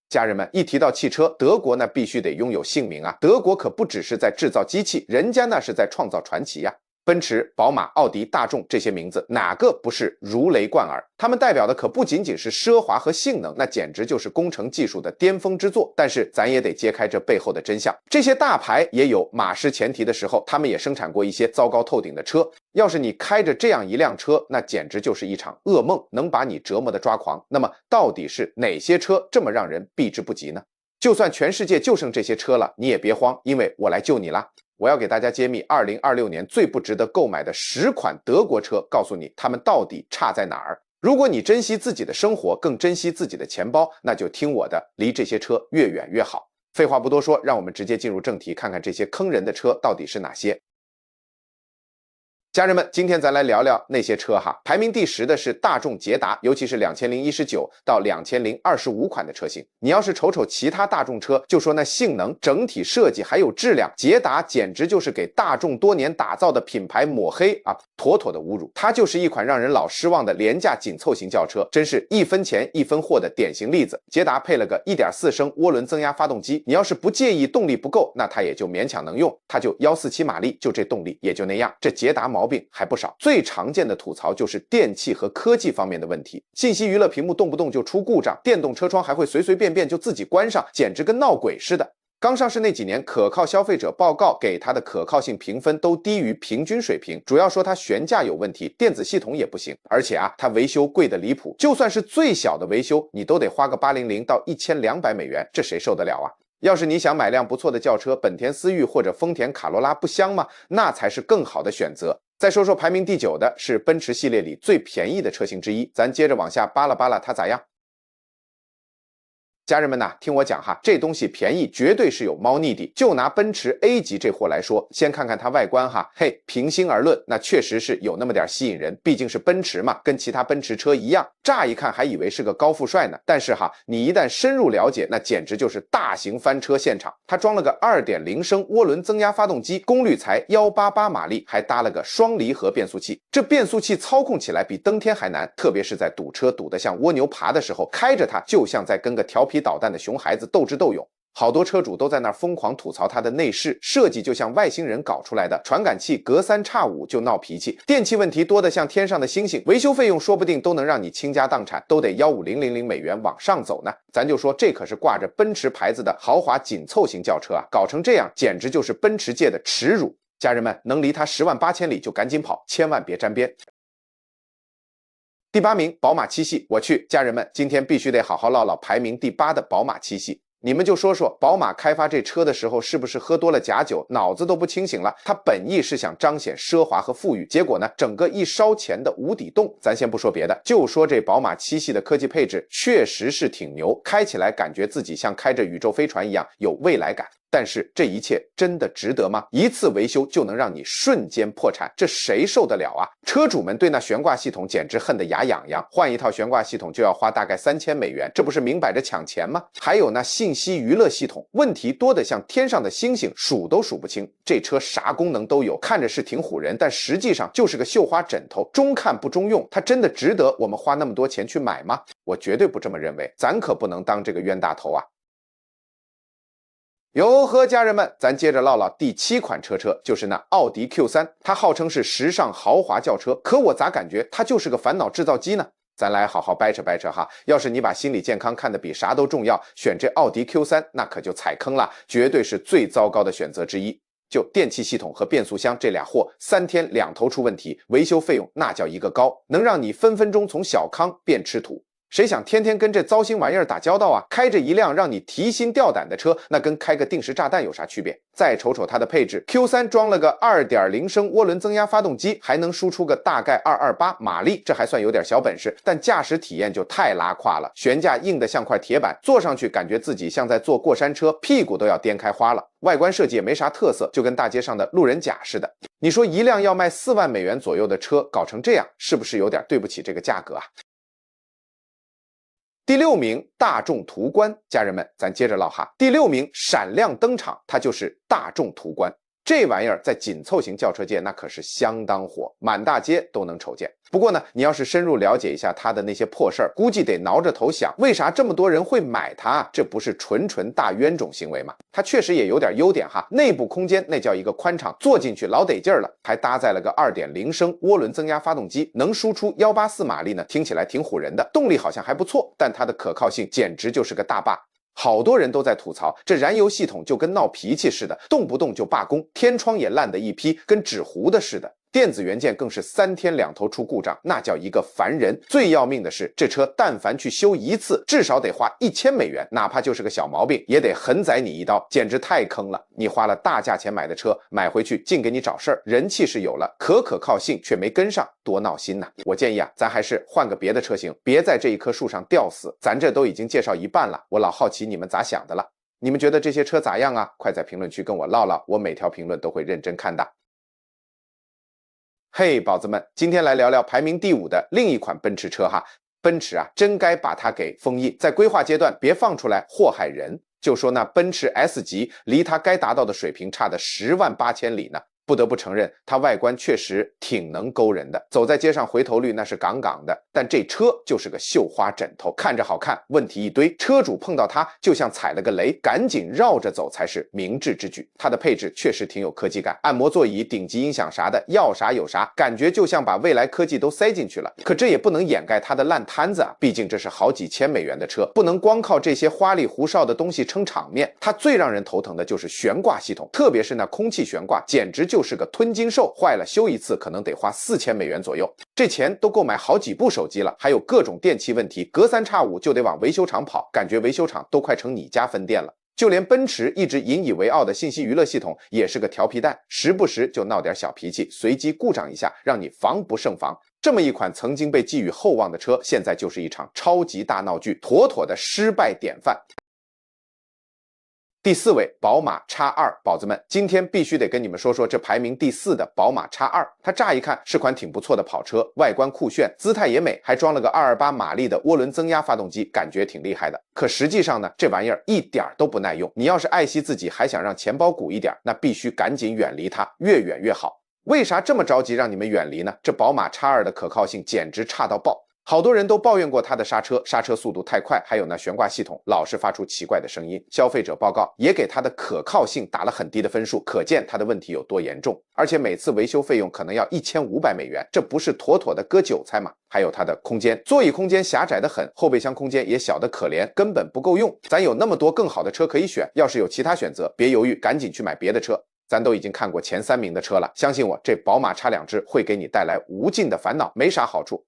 家人们，一提到汽车，德国那必须得拥有姓名啊！德国可不只是在制造机器，人家那是在创造传奇呀。奔驰、宝马、奥迪、大众这些名字，哪个不是如雷贯耳？他们代表的可不仅仅是奢华和性能，那简直就是工程技术的巅峰之作。但是咱也得揭开这背后的真相，这些大牌也有马失前蹄的时候，他们也生产过一些糟糕透顶的车。要是你开着这样一辆车，那简直就是一场噩梦，能把你折磨的抓狂。那么到底是哪些车这么让人避之不及呢？就算全世界就剩这些车了，你也别慌，因为我来救你啦！我要给大家揭秘2026年最不值得购买的10款德国车，告诉你它们到底差在哪儿。如果你珍惜自己的生活，更珍惜自己的钱包，那就听我的，离这些车越远越好。废话不多说，让我们直接进入正题，看看这些坑人的车到底是哪些。家人们，今天咱来聊聊那些车哈。排名第10的是大众捷达，尤其是2019到2025款的车型。你要是瞅瞅其他大众车，就说那性能、整体设计还有质量，捷达简直就是给大众多年打造的品牌抹黑啊，妥妥的侮辱。它就是一款让人老失望的廉价紧凑型轿车，真是1分钱1分货的典型例子。捷达配了个1.4升涡轮增压发动机，你要是不介意动力不够，那它也就勉强能用，它就147马力，就这动力也就那样。这捷达毛病还不少，最常见的吐槽就是电器和科技方面的问题。信息娱乐屏幕动不动就出故障，电动车窗还会随随便便就自己关上，简直跟闹鬼似的。刚上市那几年，可靠消费者报告给它的可靠性评分都低于平均水平，主要说它悬架有问题，电子系统也不行，而且它维修贵得离谱，就算是最小的维修，你都得花个800到1200美元，这谁受得了啊？要是你想买辆不错的轿车，本田思域或者丰田卡罗拉不香吗？那才是更好的选择。再说说排名第9的是奔驰系列里最便宜的车型之一，咱接着往下扒拉扒拉它咋样？家人们呐，听我讲哈，这东西便宜绝对是有猫腻的。就拿奔驰 A 级这货来说，先看看它外观哈，嘿，平心而论，那确实是有那么点吸引人，毕竟是奔驰嘛，跟其他奔驰车一样，乍一看还以为是个高富帅呢。但是哈，你一旦深入了解，那简直就是大型翻车现场。它装了个2.0升涡轮增压发动机，功率才188马力，还搭了个双离合变速器。这变速器操控起来比登天还难，特别是在堵车堵得像蜗牛爬的时候，开着它就像在跟个调皮捣蛋的熊孩子斗智斗勇。好多车主都在那儿疯狂吐槽它的内饰设计就像外星人搞出来的，传感器隔3差5就闹脾气，电器问题多得像天上的星星，维修费用说不定都能让你倾家荡产，都得15000美元往上走呢。咱就说这可是挂着奔驰牌子的豪华紧凑型轿车啊，搞成这样简直就是奔驰界的耻辱。家人们，能离它10万8千里就赶紧跑，千万别沾边。第8名，宝马七系，我去，家人们，今天必须得好好唠唠排名第8的宝马七系。你们就说说，宝马开发这车的时候是不是喝多了假酒，脑子都不清醒了？它本意是想彰显奢华和富裕，结果呢，整个一烧钱的无底洞。咱先不说别的，就说这宝马七系的科技配置确实是挺牛，开起来感觉自己像开着宇宙飞船一样有未来感。但是这一切真的值得吗？一次维修就能让你瞬间破产，这谁受得了啊？车主们对那悬挂系统简直恨得牙痒痒，换一套悬挂系统就要花大概3000美元，这不是明摆着抢钱吗？还有那信息娱乐系统，问题多得像天上的星星，数都数不清。这车啥功能都有，看着是挺唬人，但实际上就是个绣花枕头，中看不中用。它真的值得我们花那么多钱去买吗？我绝对不这么认为，咱可不能当这个冤大头啊！哟呵，家人们，咱接着唠唠第7款车，就是那奥迪 Q3， 它号称是时尚豪华轿车，可我咋感觉它就是个烦恼制造机呢？咱来好好掰扯掰扯哈。要是你把心理健康看得比啥都重要，选这奥迪 Q3 那可就踩坑了，绝对是最糟糕的选择之一。就电气系统和变速箱这俩货，3天2头出问题，维修费用那叫一个高，能让你分分钟从小康变吃土。谁想天天跟这糟心玩意儿打交道啊？开着一辆让你提心吊胆的车，那跟开个定时炸弹有啥区别？再瞅瞅它的配置 ，Q3 装了个2.0升涡轮增压发动机，还能输出个大概228马力，这还算有点小本事，但驾驶体验就太拉胯了。悬架硬得像块铁板，坐上去感觉自己像在坐过山车，屁股都要颠开花了。外观设计也没啥特色，就跟大街上的路人甲似的。你说一辆要卖4万美元左右的车搞成这样，是不是有点对不起这个价格啊？第6名，大众途观。家人们，咱接着唠哈。第6名闪亮登场，它就是大众途观。这玩意儿在紧凑型轿车界那可是相当火，满大街都能瞅见。不过呢，你要是深入了解一下它的那些破事儿，估计得挠着头想，为啥这么多人会买它？这不是纯大冤种行为吗？它确实也有点优点哈，内部空间那叫一个宽敞，坐进去老得劲儿了，还搭载了个 2.0 升涡轮增压发动机，能输出184马力呢，听起来挺唬人的，动力好像还不错，但它的可靠性简直就是个大 bug。好多人都在吐槽，这燃油系统就跟闹脾气似的，动不动就罢工，天窗也烂得一批，跟纸糊的似的。电子元件更是3天2头出故障，那叫一个烦人。最要命的是，这车但凡去修一次，至少得花1000美元，哪怕就是个小毛病，也得狠宰你一刀，简直太坑了。你花了大价钱买的车，买回去净给你找事儿，人气是有了，可靠性却没跟上，多闹心呐！我建议啊，咱还是换个别的车型，别在这一棵树上吊死。咱这都已经介绍一半了，我老好奇你们咋想的了？你们觉得这些车咋样啊？快在评论区跟我唠唠，我每条评论都会认真看的。嘿，宝子们，今天来聊聊排名第5的另一款奔驰车哈。奔驰啊，真该把它给封印，在规划阶段别放出来祸害人。就说那奔驰 S 级离它该达到的水平差的10万8千里呢。不得不承认，它外观确实挺能勾人的，走在街上回头率那是杠杠的。但这车就是个绣花枕头，看着好看，问题一堆，车主碰到它就像踩了个雷，赶紧绕着走才是明智之举。它的配置确实挺有科技感，按摩座椅、顶级音响啥的，要啥有啥，感觉就像把未来科技都塞进去了。可这也不能掩盖它的烂摊子啊，毕竟这是好几千美元的车，不能光靠这些花里胡哨的东西撑场面。它最让人头疼的就是悬挂系统，特别是那空气悬挂，简直就是个吞金兽，坏了修一次可能得花4000美元左右，这钱都够买好几部手机了。还有各种电器问题，隔3差5就得往维修厂跑，感觉维修厂都快成你家分店了。就连奔驰一直引以为傲的信息娱乐系统也是个调皮蛋，时不时就闹点小脾气，随机故障一下，让你防不胜防。这么一款曾经被寄予厚望的车，现在就是一场超级大闹剧，妥妥的失败典范。第4位，宝马 X2， 宝子们，今天必须得跟你们说说这排名第4的宝马 X2。它乍一看是款挺不错的跑车，外观酷炫，姿态也美，还装了个228马力的涡轮增压发动机，感觉挺厉害的。可实际上呢，这玩意儿一点都不耐用。你要是爱惜自己，还想让钱包鼓一点，那必须赶紧远离它，越远越好。为啥这么着急让你们远离呢？这宝马 X2 的可靠性简直差到爆。好多人都抱怨过它的刹车速度太快，还有那悬挂系统老是发出奇怪的声音。消费者报告也给它的可靠性打了很低的分数，可见它的问题有多严重。而且每次维修费用可能要1500美元，这不是妥妥的割韭菜吗？还有它的空间，座椅空间狭窄得很，后备箱空间也小得可怜，根本不够用。咱有那么多更好的车可以选，要是有其他选择，别犹豫，赶紧去买别的车。咱都已经看过前3名的车了，相信我，这宝马 X2 只会给你带来无尽的烦恼，没啥好处。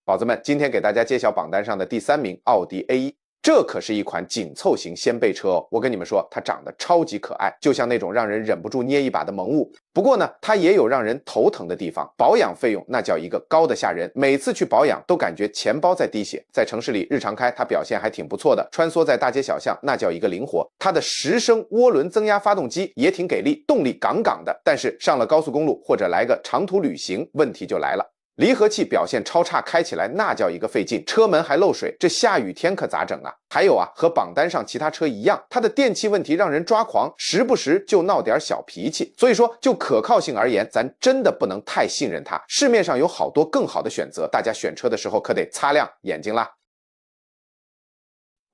宝子们，今天给大家揭晓榜单上的第3名，奥迪 A1。这可是一款紧凑型掀背车哦，我跟你们说，它长得超级可爱，就像那种让人忍不住捏一把的萌物。不过呢，它也有让人头疼的地方，保养费用那叫一个高的吓人，每次去保养都感觉钱包在滴血。在城市里日常开，它表现还挺不错的，穿梭在大街小巷那叫一个灵活。它的10升涡轮增压发动机也挺给力，动力杠杠的，但是上了高速公路或者来个长途旅行，问题就来了。离合器表现超差，开起来那叫一个费劲，车门还漏水，这下雨天可咋整啊？还有啊，和榜单上其他车一样，它的电器问题让人抓狂，时不时就闹点小脾气。所以说，就可靠性而言，咱真的不能太信任它。市面上有好多更好的选择，大家选车的时候可得擦亮眼睛啦。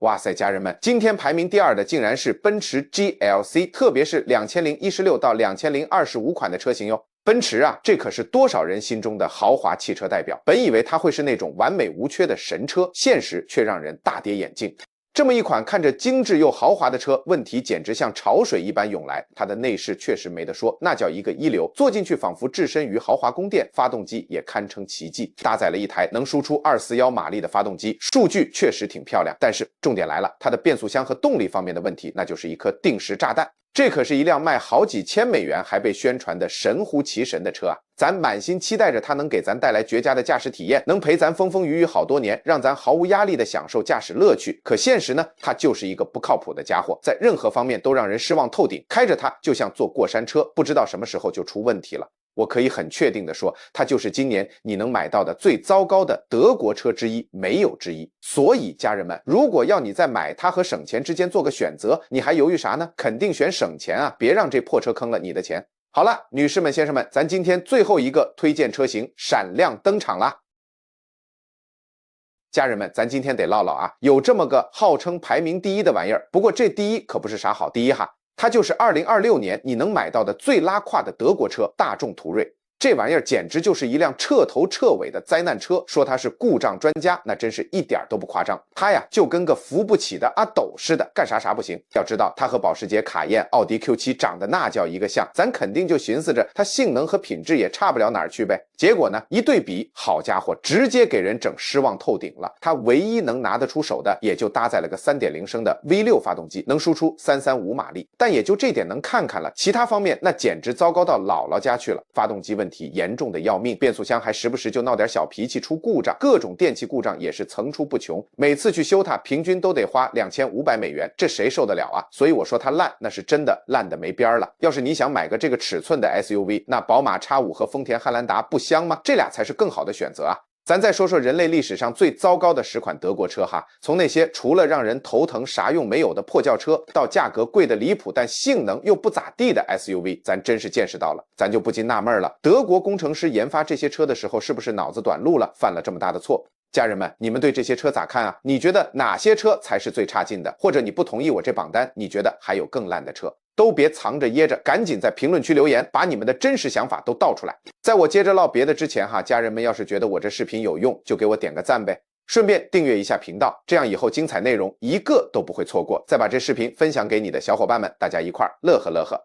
哇塞，家人们，今天排名第2的竟然是奔驰 GLC， 特别是2016到2025款的车型哟。奔驰啊，这可是多少人心中的豪华汽车代表。本以为它会是那种完美无缺的神车，现实却让人大跌眼镜。这么一款看着精致又豪华的车，问题简直像潮水一般涌来。它的内饰确实没得说，那叫一个一流，坐进去仿佛置身于豪华宫殿。发动机也堪称奇迹，搭载了一台能输出241马力的发动机，数据确实挺漂亮。但是重点来了，它的变速箱和动力方面的问题，那就是一颗定时炸弹。这可是一辆卖好几千美元还被宣传的神乎其神的车啊！咱满心期待着它能给咱带来绝佳的驾驶体验，能陪咱风风雨雨好多年，让咱毫无压力的享受驾驶乐趣。可现实呢，它就是一个不靠谱的家伙，在任何方面都让人失望透顶，开着它就像坐过山车，不知道什么时候就出问题了。我可以很确定的说，它就是今年你能买到的最糟糕的德国车之一，没有之一。所以家人们，如果要你在买它和省钱之间做个选择，你还犹豫啥呢？肯定选省钱啊，别让这破车坑了你的钱。好了，女士们先生们，咱今天最后一个推荐车型闪亮登场啦。家人们，咱今天得唠唠啊，有这么个号称排名第一的玩意儿，不过这第一可不是啥好第一哈，它就是2026年你能买到的最拉胯的德国车大众途锐。这玩意儿简直就是一辆彻头彻尾的灾难车，说它是故障专家，那真是一点都不夸张。它呀就跟个扶不起的阿斗似的，干啥啥不行。要知道它和保时捷卡宴、奥迪 Q7 长得那叫一个像，咱肯定就寻思着它性能和品质也差不了哪儿去呗。结果呢，一对比，好家伙，直接给人整失望透顶了。它唯一能拿得出手的，也就搭载了个 3.0 升的 V6 发动机，能输出335马力，但也就这点能看看了，其他方面那简直糟糕到姥姥家去了。发动机问题严重的要命，变速箱还时不时就闹点小脾气出故障，各种电气故障也是层出不穷，每次去修它平均都得花2500美元，这谁受得了啊？所以我说它烂，那是真的烂的没边了。要是你想买个这个尺寸的 SUV， 那宝马 X5 和丰田汉兰达不香吗？这俩才是更好的选择啊。咱再说说人类历史上最糟糕的10款德国车哈，从那些除了让人头疼啥用没有的破轿车，到价格贵的离谱但性能又不咋地的 SUV， 咱真是见识到了，咱就不禁纳闷了，德国工程师研发这些车的时候是不是脑子短路了，犯了这么大的错？家人们，你们对这些车咋看啊？你觉得哪些车才是最差劲的？或者你不同意我这榜单，你觉得还有更烂的车？都别藏着掖着，赶紧在评论区留言，把你们的真实想法都道出来。在我接着唠别的之前哈，家人们要是觉得我这视频有用，就给我点个赞呗，顺便订阅一下频道，这样以后精彩内容一个都不会错过。再把这视频分享给你的小伙伴们，大家一块儿乐呵乐呵。